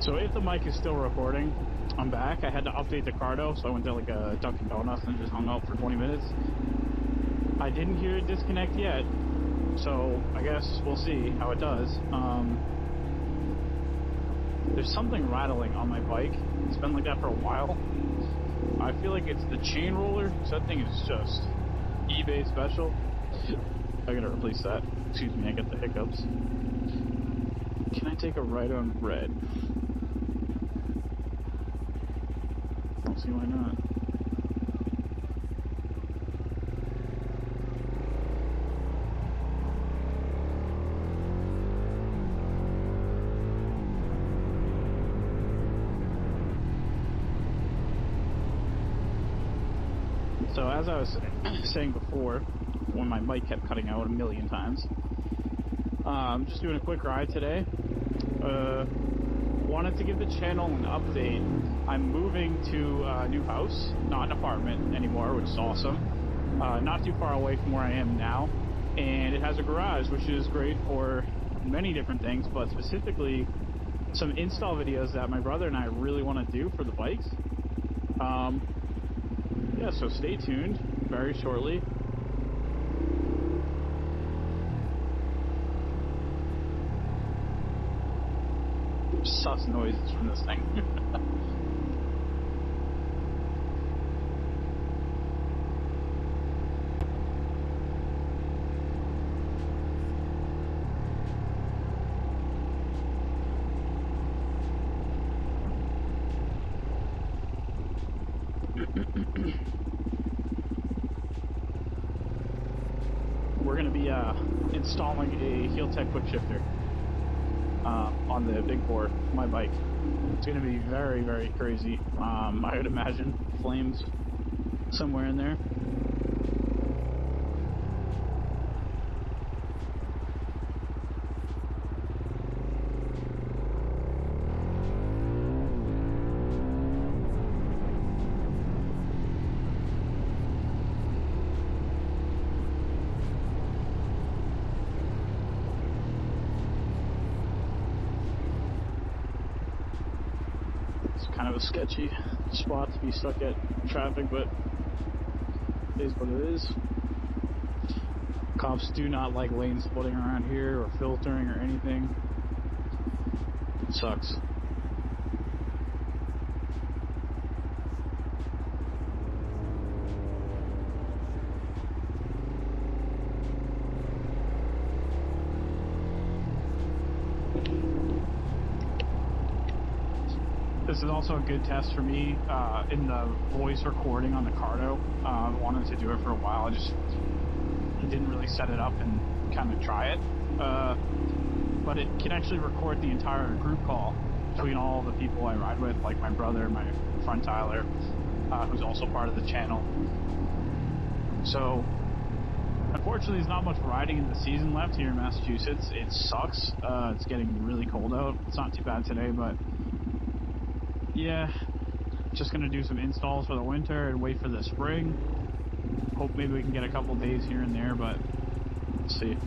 So if the mic is still recording, I'm back. I had to update the car though, so I went to like a Dunkin' Donuts and just hung out for 20 minutes. I didn't hear it disconnect yet, so I guess we'll see how it does. There's something rattling on my bike. It's been like that for a while. I feel like it's the chain roller, so that thing is just eBay special. I gotta replace that. Excuse me, I get the hiccups. Can I take a right on red? Don't see why not. So as I was saying before, when my mic kept cutting out a million times, I'm just doing a quick ride today. Wanted to give the channel an update. I'm moving to a new house, not an apartment anymore, which is awesome. Not too far away from where I am now, and it has a garage, which is great for many different things, but specifically some install videos that my brother and I really want to do for the bikes. Yeah, so stay tuned very shortly. Sus noises from this thing. We're going to be installing a heel tech quick shifter on the big bore, my bike. It's going to be very, very crazy. I would imagine flames somewhere in there. Kind of a sketchy spot to be stuck at traffic, but it is what it is. Cops do not like lane splitting around here or filtering or anything. It sucks. This is also a good test for me in the voice recording on the Cardo. I wanted to do it for a while. I didn't really set it up and kind of try it. But it can actually record the entire group call between all the people I ride with, like my brother, my friend Tyler, who's also part of the channel. So, unfortunately, there's not much riding in the season left here in Massachusetts. It sucks. It's getting really cold out. It's not too bad today, but yeah, just gonna do some installs for the winter and wait for the spring. Hope maybe we can get a couple days here and there, but let's see.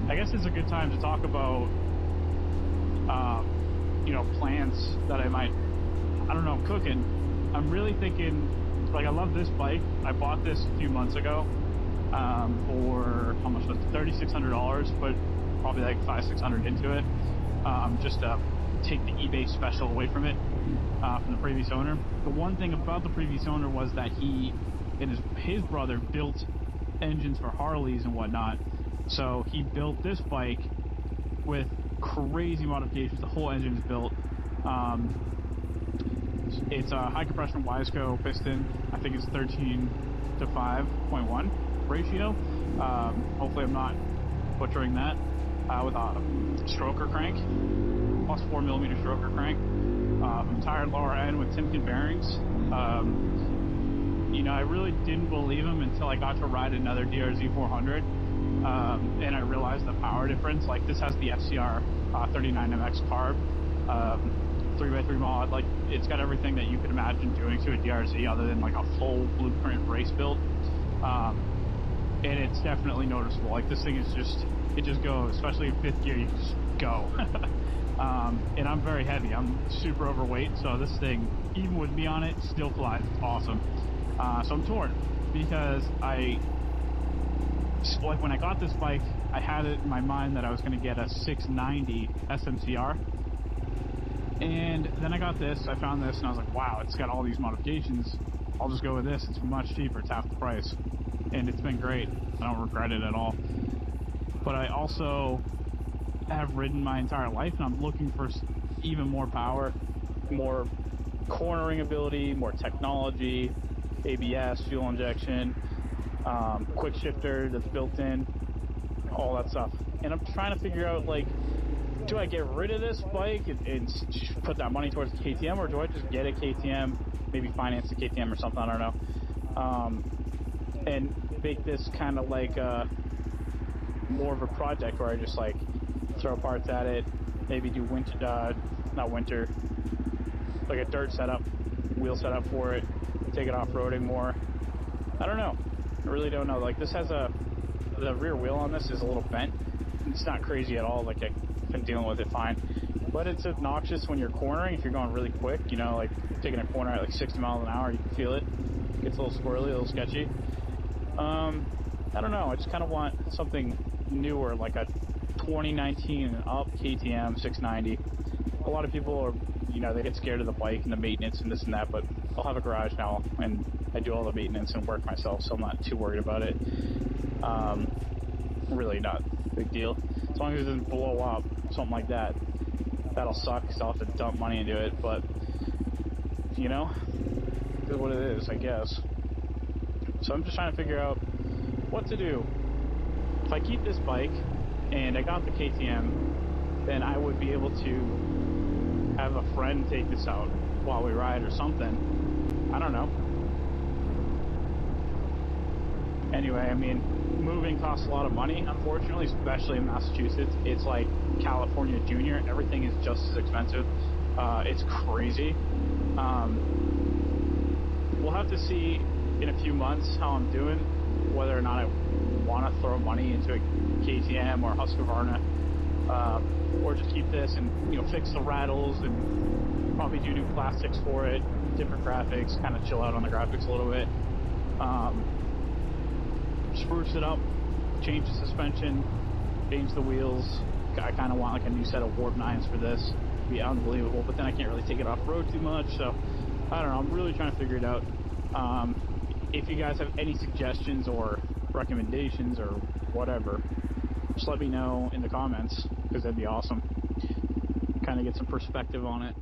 I guess it's a good time to talk about, you know, plans that I might I don't know, I'm cooking. I'm really thinking, like, I love this bike. I bought this a few months ago for, how much was it, $3,600, but probably like $500-600 into it, just to take the eBay special away from it, from the previous owner. The one thing about the previous owner was that he and his brother built engines for Harleys and whatnot. So he built this bike with crazy modifications. The whole engine is built. It's a high compression Wiseco piston. I think it's 13:5.1 ratio. Hopefully I'm not butchering that. With a stroker crank, plus 4mm stroker crank. Entire lower end with Timken bearings. You know, I really didn't believe him until I got to ride another DRZ 400, and I realized the power difference. Like, this has the FCR 39MX carb, 3x3 mod. Like, it's got everything that you could imagine doing to a DRZ other than like a full blueprint race build. And it's definitely noticeable. Like, this thing is just, it just goes, especially in 5th gear, you just go. And I'm very heavy. I'm super overweight, so this thing, even with me on it, still flies. It's awesome. So I'm torn because like, when I got this bike, I had it in my mind that I was going to get a 690 SMCR. And then I got this, I found this, and I was like, wow, it's got all these modifications. I'll just go with this. It's much cheaper. It's half the price. And it's been great. I don't regret it at all. But I also have ridden my entire life, and I'm looking for even more power, more cornering ability, more technology, ABS, fuel injection, quick shifter that's built in, all that stuff. And I'm trying to figure out, like, do I get rid of this bike and put that money towards the KTM, or do I just get a KTM, maybe finance the KTM or something, I don't know, and make this kind of like more of a project where I just like throw parts at it, maybe do winter, not winter, like a dirt setup, wheel setup for it, take it off-roading more. I don't know. I really don't know. Like, this has the rear wheel on this is a little bent. It's not crazy at all. Like, I've been dealing with it fine. But it's obnoxious when you're cornering, if you're going really quick, you know, like taking a corner at like 60 miles an hour, you can feel it. Gets a little squirrely, a little sketchy. I don't know. I just kind of want something newer, like a 2019 and up KTM 690. A lot of people are, you know, they get scared of the bike and the maintenance and this and that, but I'll have a garage now and I do all the maintenance and work myself, so I'm not too worried about it. Really not a big deal. As long as it doesn't blow up, something like that. That'll suck because I'll have to dump money into it, but, you know, it is what it is, I guess. So I'm just trying to figure out what to do. If I keep this bike and I got the KTM, then I would be able to have a friend take this out while we ride or something. I don't know. Anyway, I mean, moving costs a lot of money, unfortunately, especially in Massachusetts. It's like California Junior. Everything is just as expensive. It's crazy. We'll have to see in a few months how I'm doing, whether or not I want to throw money into a KTM or Husqvarna, or just keep this and, you know, fix the rattles and probably do new plastics for it, different graphics, kind of chill out on the graphics a little bit. Spruce it up, change the suspension, change the wheels. I kind of want like a new set of Warp 9s for this. It'd be unbelievable, but then I can't really take it off road too much, so I don't know. I'm really trying to figure it out. If you guys have any suggestions or recommendations or whatever, just let me know in the comments, because that'd be awesome. Kind of get some perspective on it.